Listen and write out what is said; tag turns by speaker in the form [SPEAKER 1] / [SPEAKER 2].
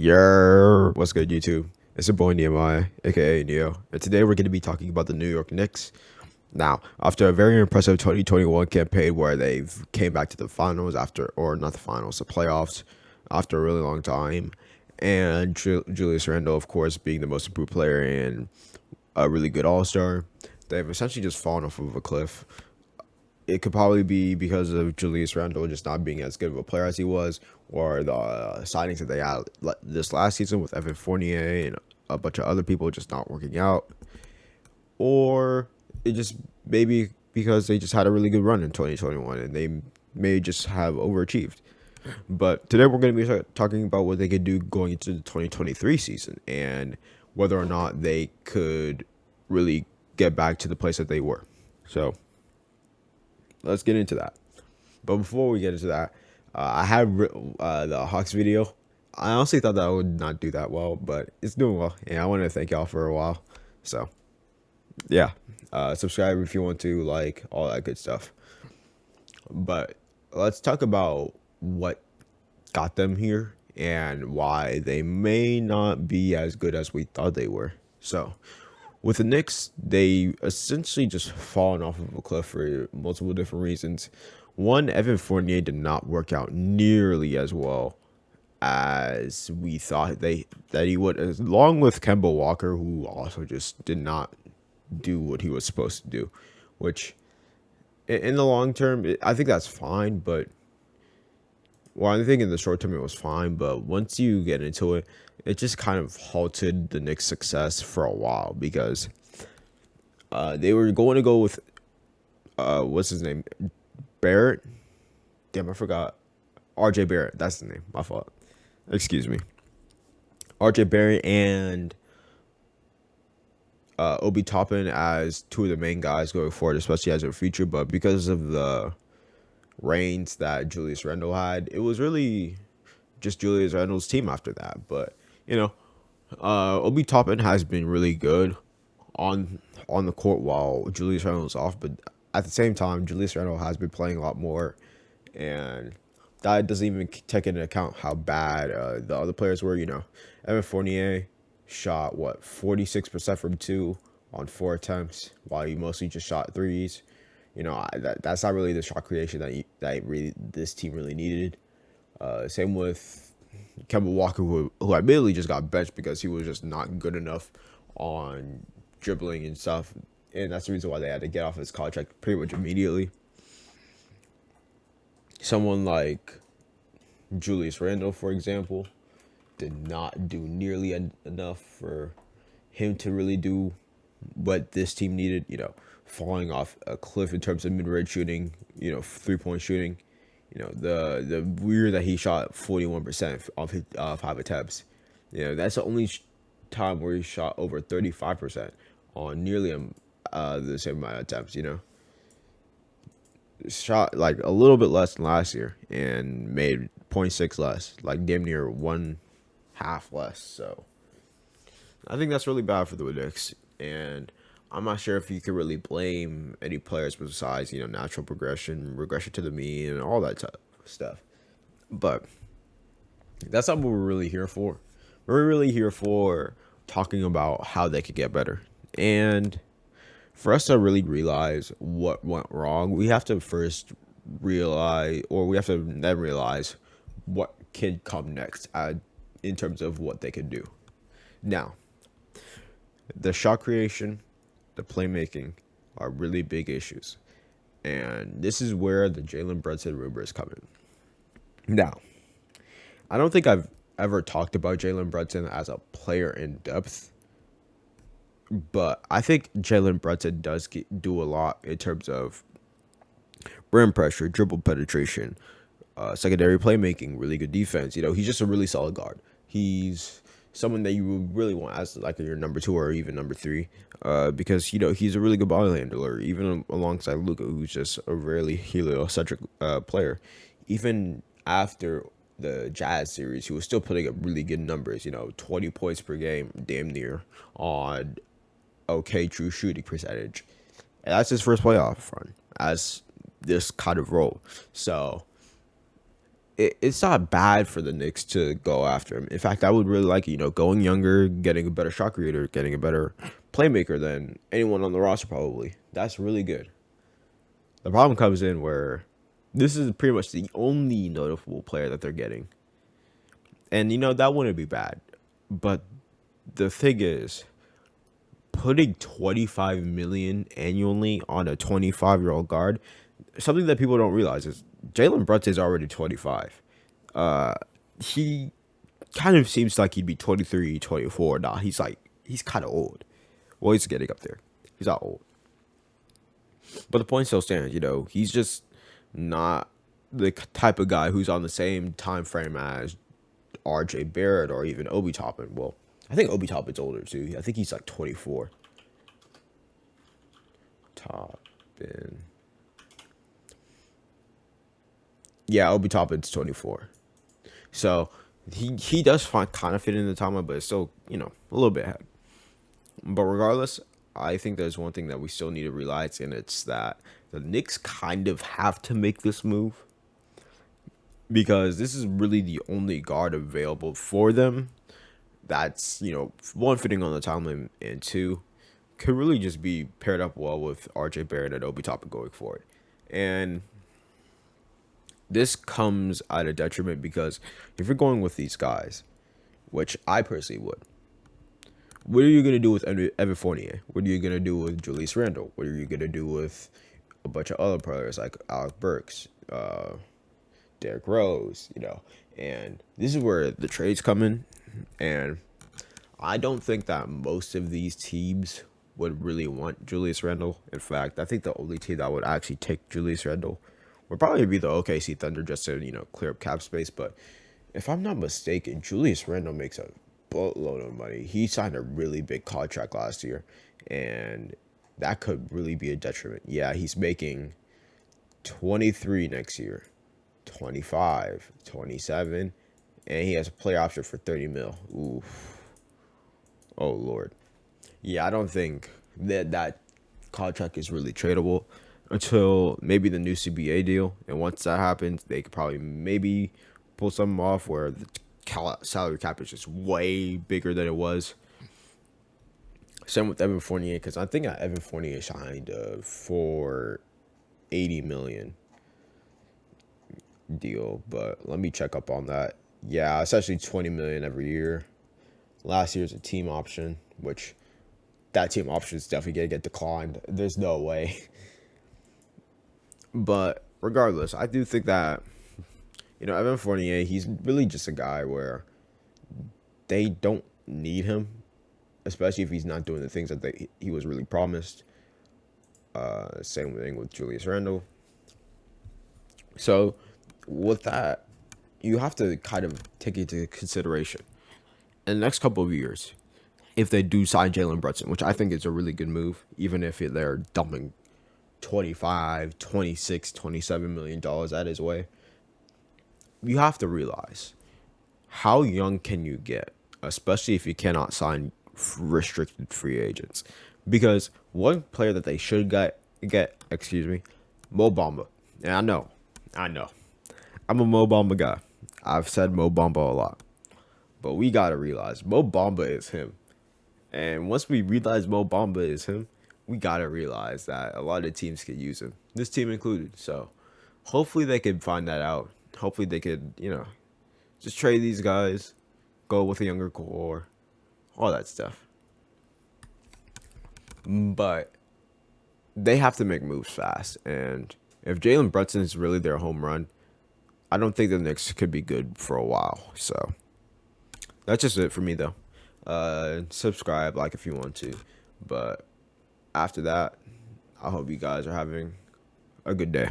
[SPEAKER 1] What's good, YouTube? It's your boy Nehemiah, aka Neo, and today we're going to be talking about the New York Knicks. Now, after a very impressive 2021 campaign where they've came back to the finals or not the finals, the playoffs after a really long time, and Julius Randle, of course, being the most improved player and a really good All Star, they've essentially just fallen off of a cliff. It could probably be because of Julius Randle just not being as good of a player as he was, or the signings that they had this last season with Evan Fournier and a bunch of other people just not working out, or it just maybe because they just had a really good run in 2021 and they may just have overachieved. But today we're going to be talking about what they could do going into the 2023 season and whether or not they could really get back to the place that they were. So let's get into that. But before we get into that, I had the Hawks video. I honestly thought that I would not do that well, but it's doing well. And I want to thank y'all for a while. So, yeah. Subscribe if you want to, like, all that good stuff. But let's talk about what got them here and why they may not be as good as we thought they were. So, with the Knicks, they essentially just fallen off of a cliff for multiple different reasons. One, Evan Fournier did not work out nearly as well as we thought that he would, along with Kemba Walker, who also just did not do what he was supposed to do, which in the long term, I think that's fine, but I think in the short term it was fine, but once you get into it, it just kind of halted the Knicks' success for a while because they were going to go with what's his name, Barrett. Damn, I forgot. R.J. Barrett. That's the name. My fault. Excuse me. R.J. Barrett and Obi Toppin as two of the main guys going forward, especially as a future. But because of the reigns that Julius Randle had, it was really just Julius Randle's team after that. But Obi Toppin has been really good on the court while Julius Randle's off, but at the same time, Julius Randle has been playing a lot more, and that doesn't even take into account how bad the other players were. Evan Fournier shot 46% from two on 4 attempts, while he mostly just shot threes. That's not really the shot creation that really this team really needed. Same with Kemba Walker, who admittedly just got benched because he was just not good enough on dribbling and stuff, and that's the reason why they had to get off his contract pretty much immediately. Someone like Julius Randle, for example, did not do nearly enough for him to really do what this team needed. Falling off a cliff in terms of mid-range shooting, 3-point shooting. The weird that he shot 41% of his 5 attempts. That's the only time where he shot over 35% on nearly the same amount of attempts. Shot like a little bit less than last year and made 0.6 less, like damn near 1/2 less. So I think that's really bad for the Knicks, and I'm not sure if you could really blame any players besides natural progression, regression to the mean, and all that type of stuff. But that's not what we're really here for. We're really here for talking about how they could get better. And for us to really realize what went wrong, we have to first realize, or we have to then realize what can come next in terms of what they could do. Now, the shot creation, the playmaking are really big issues. And this is where the Jalen Brunson rumor is coming. Now, I don't think I've ever talked about Jalen Brunson as a player in depth, but I think Jalen Brunson does do a lot in terms of rim pressure, dribble penetration, secondary playmaking, really good defense. He's just a really solid guard. He's someone that you would really want as like your number 2 or even number 3, because he's a really good ball handler, even alongside Luka, who's just a really heliocentric player. Even after the Jazz series, he was still putting up really good numbers. 20 points per game, damn near, on okay true shooting percentage. And that's his first playoff run as this kind of role. So it's not bad for the Knicks to go after him. In fact, I would really like, going younger, getting a better shot creator, getting a better playmaker than anyone on the roster probably. That's really good. The problem comes in where this is pretty much the only notable player that they're getting. And that wouldn't be bad. But the thing is, putting 25 million annually on a 25-year-old guard, something that people don't realize is Jalen Brunson is already 25. He kind of seems like he'd be 23, 24. Nah, he's kind of old. Well, he's getting up there. He's not old. But the point still stands, he's just not the type of guy who's on the same time frame as RJ Barrett or even Obi Toppin. Well, I think Obi Toppin's older too. I think he's like 24. Toppin. Yeah, Obi Toppin's 24. So he does kind of fit in the timeline, but it's still, a little bit ahead. But regardless, I think there's one thing that we still need to realize, and it's that the Knicks kind of have to make this move because this is really the only guard available for them that's, one, fitting on the timeline, and two, could really just be paired up well with RJ Barrett and Obi Toppin going forward. And this comes at a detriment because if you're going with these guys, which I personally would, what are you going to do with Evan Fournier? What are you going to do with Julius Randle? What are you going to do with a bunch of other players like Alec Burks, Derrick Rose, And this is where the trades come in. And I don't think that most of these teams would really want Julius Randle. In fact, I think the only team that would actually take Julius Randle would probably be the OKC Thunder just to, clear up cap space. But if I'm not mistaken, Julius Randle makes a boatload of money. He signed a really big contract last year, and that could really be a detriment. Yeah, he's making 23 next year, 25, 27, and he has a player option for 30 mil. Oof. Oh, Lord. Yeah, I don't think that contract is really tradable until maybe the new CBA deal. And once that happens, they could probably maybe pull something off where the salary cap is just way bigger than it was. Same with Evan Fournier, because I think Evan Fournier signed for $80 million deal, but let me check up on that. Yeah, it's actually $20 million every year. Last year's a team option, which that team option is definitely gonna get declined. There's no way. But regardless, I do think that Evan Fournier, he's really just a guy where they don't need him, especially if he's not doing the things that he was really promised. Same thing with Julius Randle. So with that, you have to kind of take into consideration in the next couple of years, if they do sign Jalen Brunson, which I think is a really good move, even if they're dumping 25, 26, $27 million at his way. You have to realize, how young can you get, especially if you cannot sign restricted free agents? Because one player that they should get, Mo Bamba. And I know, I'm a Mo Bamba guy. I've said Mo Bamba a lot, but we gotta realize Mo Bamba is him. And once we realize Mo Bamba is him, we gotta realize that a lot of teams could use him, this team included. So hopefully they could find that out. Hopefully they could, just trade these guys, go with a younger core, all that stuff. But they have to make moves fast. And if Jalen Brunson is really their home run, I don't think the Knicks could be good for a while. So that's just it for me, though. Subscribe, like if you want to. But after that, I hope you guys are having a good day.